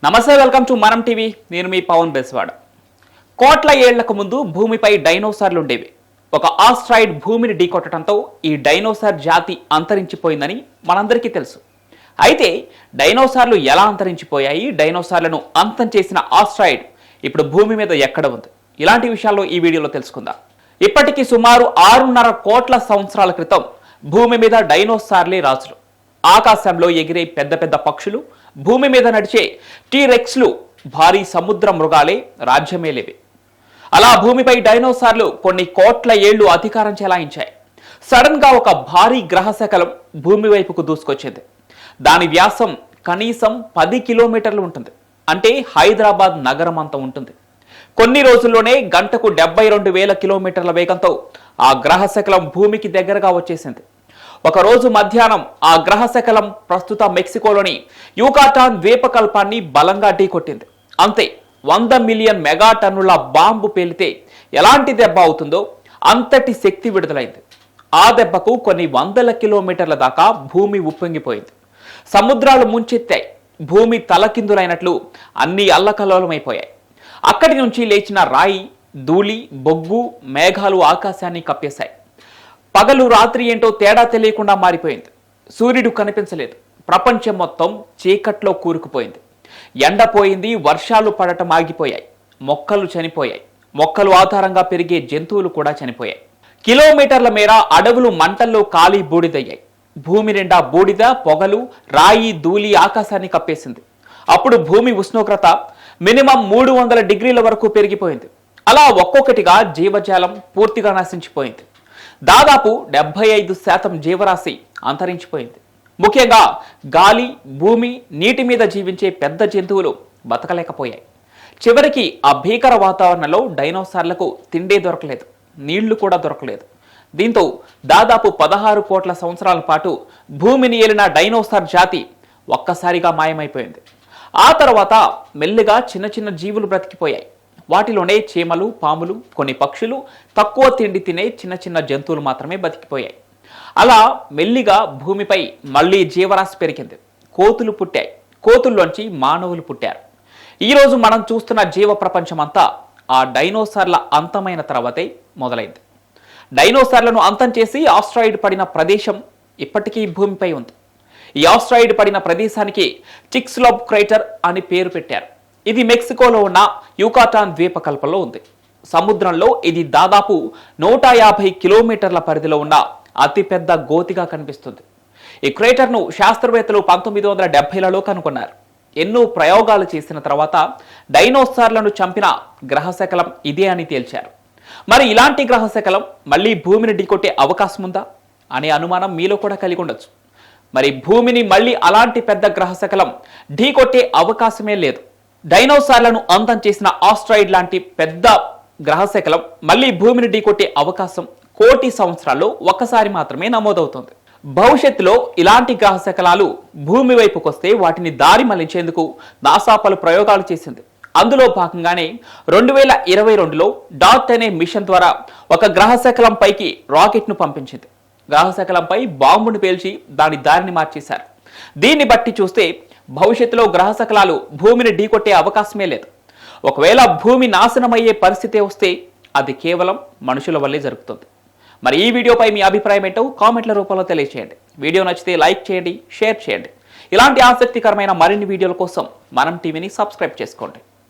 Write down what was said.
నమస్తే, welcome to మనం TV. నేను మీ పవన్ బెస్వాడ. కోట్ల ఏళ్లకు ముందు భూమిపై డైనోసార్లు ఉండేవి. ఒక ఆస్ట్రాయిడ్ భూమిని ఢీకొట్టడంతో ఈ డైనోసార్ జాతి అంతరించిపోయిందని మనందరికీ తెలుసు. అయితే డైనోసార్లు ఎలా అంతరించిపోయాయి, డైనోసార్లను అంతం చేసిన ఆస్ట్రాయిడ్ ఇప్పుడు భూమి మీద ఎక్కడ ఉంది, ఇలాంటి విషయాల్లో ఈ వీడియోలో తెలుసుకుందాం. ఇప్పటికీ సుమారు 6.5 కోట్ల సంవత్సరాల క్రితం భూమి మీద డైనోసార్లే రాజులు. ఆకాశంలో ఎగిరే పెద్ద పెద్ద పక్షులు, భూమి మీద నడిచే టీరెక్స్లు, భారీ సముద్ర మృగాలే రాజ్యమేలేవి. అలా భూమిపై డైనోసార్లు కొన్ని కోట్ల ఏళ్లు అధికారం చెలాయించాయి. సడన్ గా ఒక భారీ గ్రహశకలం భూమి వైపుకు దూసుకొచ్చింది. దాని వ్యాసం కనీసం 10 కిలోమీటర్లు ఉంటుంది. అంటే హైదరాబాద్ నగరం అంత ఉంటుంది. కొన్ని రోజుల్లోనే గంటకు 72,000 కిలోమీటర్ల వేగంతో ఆ గ్రహశకలం భూమికి దగ్గరగా వచ్చేసింది. ఒక రోజు మధ్యాహ్నం ఆ గ్రహశకలం ప్రస్తుత మెక్సికోలోని యుకాటాన్ ద్వీపకల్పాన్ని బలంగా ఢీకొట్టింది. అంతే, 100 మిలియన్ మెగాటన్నుల బాంబు పేలితే ఎలాంటి దెబ్బ అవుతుందో అంతటి శక్తి విడుదలైంది. ఆ దెబ్బకు కొన్ని వందల కిలోమీటర్ల దాకా భూమి ఉప్పొంగిపోయింది. సముద్రాలు ముంచెత్తాయి. భూమి తలకిందులైనట్లు అన్ని అల్లకల్లోలమైపోయాయి. అక్కడి నుంచి లేచిన రాయి, ధూళి, బొగ్గు, మేఘాలు ఆకాశాన్ని కప్పేశాయి. పగలు రాత్రి ఏంటో తేడా తెలియకుండా మారిపోయింది. సూర్యుడు కనిపించలేదు. ప్రపంచం మొత్తం చీకట్లో కూరుకుపోయింది. ఎండపోయింది, వర్షాలు పడటం ఆగిపోయాయి, మొక్కలు చనిపోయాయి. మొక్కలు ఆధారంగా పెరిగే జంతువులు కూడా చనిపోయాయి. కిలోమీటర్ల మేర అడవులు మంటల్లో కాలి బూడిదయ్యాయి. భూమి నిండా బూడిద, పొగలు, రాయి, ధూళి ఆకాశాన్ని కప్పేసింది. అప్పుడు భూమి ఉష్ణోగ్రత మినిమం 300 డిగ్రీల వరకు పెరిగిపోయింది. అలా ఒక్కొక్కటిగా జీవజాలం పూర్తిగా నశించిపోయింది. దాదాపు 75% జీవరాశి అంతరించిపోయింది. ముఖ్యంగా గాలి, భూమి, నీటి మీద జీవించే పెద్ద జంతువులు బతకలేకపోయాయి. చివరికి ఆ భీకర వాతావరణంలో డైనోసార్లకు తిండే దొరకలేదు, నీళ్లు కూడా దొరకలేదు. దీంతో దాదాపు 16 కోట్ల సంవత్సరాల పాటు భూమిని ఏలిన డైనోసార్ జాతి ఒక్కసారిగా మాయమైపోయింది. ఆ తర్వాత మెల్లిగా చిన్న చిన్న జీవులు బ్రతికిపోయాయి. వాటిలోనే చీమలు, పాములు, కొన్ని పక్షులు, తక్కువ తిండి తినే చిన్న చిన్న జంతువులు మాత్రమే బతికిపోయాయి. అలా మెల్లిగా భూమిపై మళ్లీ జీవరాశి పెరిగింది. కోతులు పుట్టాయి. కోతుల్లోంచి మానవులు పుట్టారు. ఈరోజు మనం చూస్తున్న జీవ ప్రపంచం అంతా ఆ డైనోసార్ల అంతమైన తర్వాతే మొదలైంది. డైనోసార్లను అంతం చేసి ఆస్ట్రాయిడ్ పడిన ప్రదేశం ఇప్పటికీ భూమిపై ఉంది. ఈ ఆస్ట్రాయిడ్ పడిన ప్రదేశానికి చిక్స్లాబ్ క్రేటర్ అని పేరు పెట్టారు. ఇది మెక్సికోలో ఉన్న యుకాటాన్ ద్వీపకల్పంలో ఉంది. సముద్రంలో ఇది దాదాపు 150 కిలోమీటర్ల పరిధిలో ఉన్న అతిపెద్ద గోతిగా కనిపిస్తుంది. ఈ క్రేటర్ను శాస్త్రవేత్తలు 1970లలో కనుగొన్నారు. ఎన్నో ప్రయోగాలు చేసిన తర్వాత డైనోసార్లను చంపిన గ్రహశకలం ఇదే అని తేల్చారు. మరి ఇలాంటి గ్రహశకలం మళ్ళీ భూమిని ఢీకొట్టే అవకాశం ఉందా అనే అనుమానం మీలో కూడా కలిగి ఉండొచ్చు. మరి భూమిని మళ్ళీ అలాంటి పెద్ద గ్రహశకలం ఢీకొట్టే అవకాశమే లేదు. డైనోసార్లను అంతం చేసిన ఆస్ట్రాయిడ్ లాంటి పెద్ద గ్రహశకలం మళ్ళీ భూమిని ఢీకొట్టే అవకాశం కోటి సంవత్సరాల్లో ఒక్కసారి మాత్రమే నమోదవుతుంది. భవిష్యత్తులో ఇలాంటి గ్రహశకలాలు భూమి వైపుకు వస్తే వాటిని దారి మళ్లించేందుకు నాసా పలు ప్రయోగాలు చేసింది. అందులో భాగంగానే 2022లో డాట్ అనే మిషన్ ద్వారా ఒక గ్రహశకలం పైకి రాకెట్ను పంపించింది. గ్రహశకలంపై బాంబును పేల్చి దాని దారిని మార్చేశారు. దీన్ని బట్టి చూస్తే భవిష్యత్తులో గ్రహశకలాలు భూమిని ఢీకొట్టే అవకాశమే లేదు. ఒకవేళ భూమి నాశనమయ్యే పరిస్థితి వస్తే అది కేవలం మనుషుల వల్లే జరుగుతుంది. మరి ఈ వీడియోపై మీ అభిప్రాయం ఏంటో కామెంట్ల రూపంలో తెలియజేయండి. వీడియో నచ్చితే లైక్ చేయండి, షేర్ చేయండి. ఇలాంటి ఆసక్తికరమైన మరిన్ని వీడియోల కోసం మనం టీవీని సబ్స్క్రైబ్ చేసుకోండి.